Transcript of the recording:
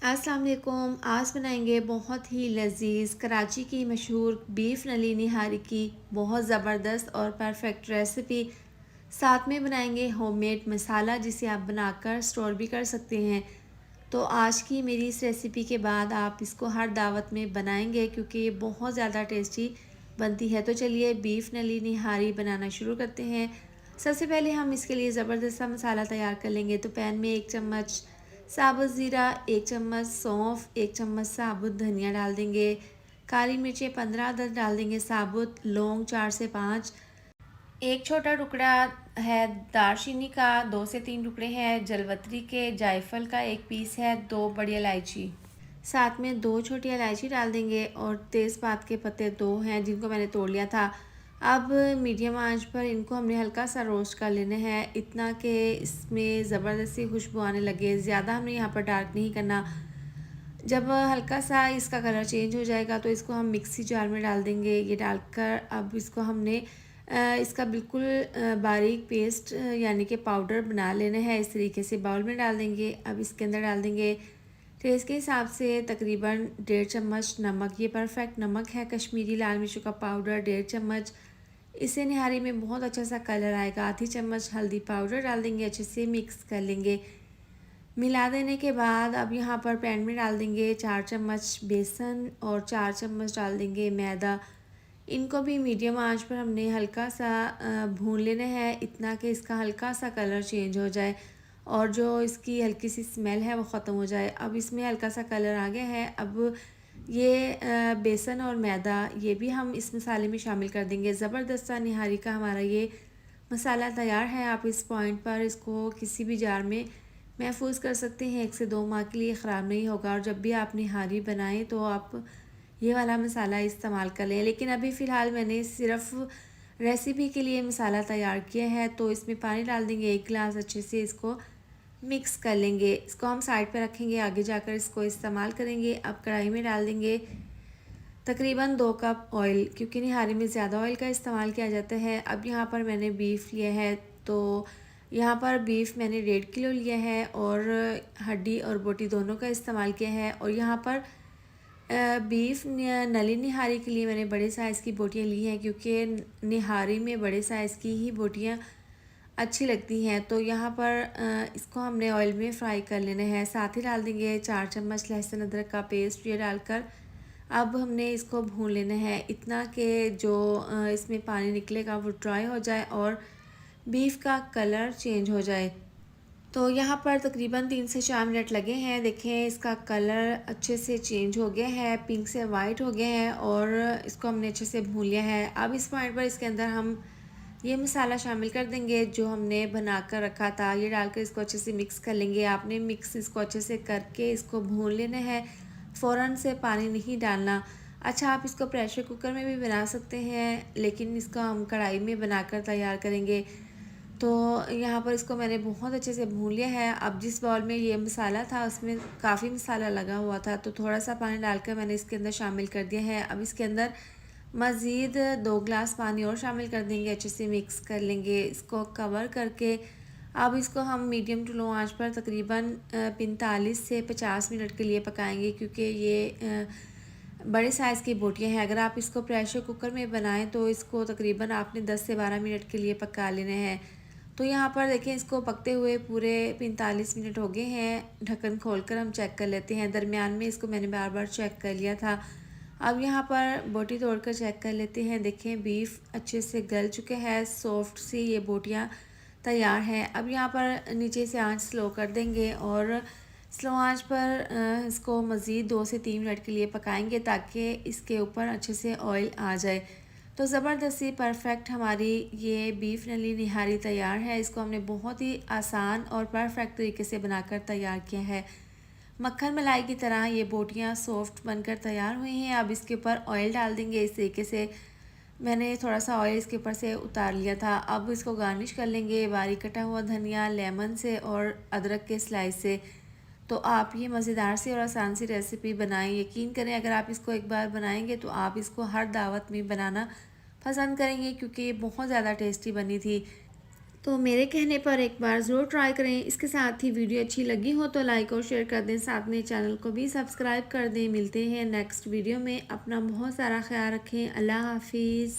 अस्सलाम वालेकुम। आज बनाएंगे बहुत ही लजीज कराची की मशहूर बीफ नली निहारी की बहुत ज़बरदस्त और परफेक्ट रेसिपी। साथ में बनाएंगे होममेड मसाला जिसे आप बनाकर स्टोर भी कर सकते हैं। तो आज की मेरी इस रेसिपी के बाद आप इसको हर दावत में बनाएंगे क्योंकि ये बहुत ज़्यादा टेस्टी बनती है। तो चलिए बीफ नली निहारी बनाना शुरू करते हैं। सबसे पहले हम इसके लिए ज़बरदस्त सा मसाला तैयार कर लेंगे। तो पैन में 1 चम्मच साबुत ज़ीरा, 1 चम्मच सौंफ, 1 चम्मच साबुत धनिया डाल देंगे। काली मिर्चें 15 अदद डाल देंगे साबुत, लौंग 4 से 5, एक छोटा टुकड़ा है दालचीनी का, 2 से 3 टुकड़े हैं जलवतरी के, जायफल का एक पीस है, 2 बड़ी इलायची, साथ में 2 छोटी इलायची डाल देंगे और तेज़पात के पत्ते 2 हैं जिनको मैंने तोड़ लिया था। अब मीडियम आंच पर इनको हमने हल्का सा रोस्ट कर लेना है, इतना कि इसमें ज़बरदस्त सी खुशबू आने लगे। ज़्यादा हमने यहाँ पर डार्क नहीं करना। जब हल्का सा इसका कलर चेंज हो जाएगा तो इसको हम मिक्सी जार में डाल देंगे। ये डालकर अब इसको हमने इसका बिल्कुल बारीक पेस्ट यानी कि पाउडर बना लेना है। इस तरीके से बाउल में डाल देंगे। अब इसके अंदर डाल देंगे टेस्ट के हिसाब से तकरीबन 1.5 चम्मच नमक। ये परफेक्ट नमक है। कश्मीरी लाल मिर्चों का पाउडर 1.5 चम्मच, इससे निहारी में बहुत अच्छा सा कलर आएगा। आधी चम्मच हल्दी पाउडर डाल देंगे, अच्छे से मिक्स कर लेंगे। मिला देने के बाद अब यहाँ पर पैन में डाल देंगे 4 चम्मच बेसन और 4 चम्मच डाल देंगे मैदा। इनको भी मीडियम आंच पर हमने हल्का सा भून लेना है, इतना कि इसका हल्का सा कलर चेंज हो जाए और जो इसकी हल्की सी स्मेल है वो ख़त्म हो जाए। अब इसमें हल्का सा कलर आ गया है। अब ये बेसन और मैदा ये भी हम इस मसाले में शामिल कर देंगे। ज़बरदस्त सा निहारी का हमारा ये मसाला तैयार है। आप इस पॉइंट पर इसको किसी भी जार में महफूज कर सकते हैं, 1 से 2 माह के लिए ख़राब नहीं होगा। और जब भी आप निहारी बनाएं तो आप ये वाला मसाला इस्तेमाल कर लें। लेकिन अभी फ़िलहाल मैंने सिर्फ रेसिपी के लिए मसाला तैयार किया है। तो इसमें पानी डाल देंगे 1 गिलास, अच्छे से इसको मिक्स कर लेंगे। इसको हम साइड पे रखेंगे, आगे जाकर इसको इस्तेमाल करेंगे। अब कढ़ाई में डाल देंगे तकरीबन 2 कप ऑयल, क्योंकि निहारी में ज़्यादा ऑयल का इस्तेमाल किया जाता है। अब यहाँ पर मैंने बीफ लिया है, तो यहाँ पर बीफ मैंने 1.5 किलो लिया है और हड्डी और बोटी दोनों का इस्तेमाल किया है। और यहाँ पर बीफ नली निहारी के लिए मैंने बड़े साइज़ की बोटियाँ ली हैं, क्योंकि निहारी में बड़े साइज़ की ही बोटियाँ अच्छी लगती हैं। तो यहाँ पर इसको हमने ऑयल में फ्राई कर लेना है। साथ ही डाल देंगे 4 चम्मच लहसुन अदरक का पेस्ट। ये डालकर अब हमने इसको भून लेना है, इतना कि जो इसमें पानी निकलेगा वो ड्राई हो जाए और बीफ का कलर चेंज हो जाए। तो यहाँ पर तकरीबन 3 से 4 मिनट लगे हैं। देखें इसका कलर अच्छे से चेंज हो गया है, पिंक से वाइट हो गया है और इसको हमने अच्छे से भून लिया है। अब इस पॉइंट पर इसके अंदर हम ये मसाला शामिल कर देंगे जो हमने बना कर रखा था। ये डालकर इसको अच्छे से मिक्स कर लेंगे। आपने मिक्स इसको अच्छे से करके इसको भून लेना है, फ़ौरन से पानी नहीं डालना। अच्छा, आप इसको प्रेशर कुकर में भी बना सकते हैं, लेकिन इसको हम कढ़ाई में बनाकर तैयार करेंगे। तो यहाँ पर इसको मैंने बहुत अच्छे से भून लिया है। अब जिस बाउल में ये मसाला था उसमें काफ़ी मसाला लगा हुआ था, तो थोड़ा सा पानी डालकर मैंने इसके अंदर शामिल कर दिया है। अब इसके अंदर मज़ीद 2 गिलास पानी और शामिल कर देंगे, अच्छे से मिक्स कर लेंगे। इसको कवर करके अब इसको हम मीडियम टू लो आंच पर तकरीबन 45 से 50 मिनट के लिए पकाएंगे, क्योंकि ये बड़े साइज़ की बोटियां हैं। अगर आप इसको प्रेशर कुकर में बनाएं तो इसको तकरीबन आपने 10 से 12 मिनट के लिए पका लेना है। तो यहाँ पर देखें इसको पकते हुए पूरे 45 मिनट हो गए हैं। ढक्कन खोलकर हम चेक कर लेते हैं। दरमियान में इसको मैंने बार बार चेक कर लिया था। अब यहाँ पर बोटी तोड़कर चेक कर लेते हैं। देखें बीफ अच्छे से गल चुके हैं, सॉफ्ट सी ये बोटियाँ तैयार हैं। अब यहाँ पर नीचे से आंच स्लो कर देंगे और स्लो आंच पर इसको मज़ीद 2 से 3 मिनट के लिए पकाएंगे, ताकि इसके ऊपर अच्छे से ऑयल आ जाए। तो ज़बरदस्ती परफेक्ट हमारी ये बीफ नली निहारी तैयार है। इसको हमने बहुत ही आसान और परफेक्ट तरीके से बनाकर तैयार किया है। मक्खन मलाई की तरह ये बोटियाँ सॉफ्ट बनकर तैयार हुई हैं। अब इसके ऊपर ऑयल डाल देंगे। इस तरीके से मैंने थोड़ा सा ऑयल इसके ऊपर से उतार लिया था। अब इसको गार्निश कर लेंगे बारीक कटा हुआ धनिया, लेमन से और अदरक के स्लाइस से। तो आप ये मज़ेदार सी और आसान सी रेसिपी बनाएं। यकीन करें, अगर आप इसको एक बार बनाएंगे तो आप इसको हर दावत में बनाना पसंद करेंगे, क्योंकि ये बहुत ज़्यादा टेस्टी बनी थी। तो मेरे कहने पर एक बार ज़रूर ट्राई करें। इसके साथ ही वीडियो अच्छी लगी हो तो लाइक और शेयर कर दें, साथ में चैनल को भी सब्सक्राइब कर दें। मिलते हैं नेक्स्ट वीडियो में। अपना बहुत सारा ख्याल रखें। अल्लाह हाफिज़।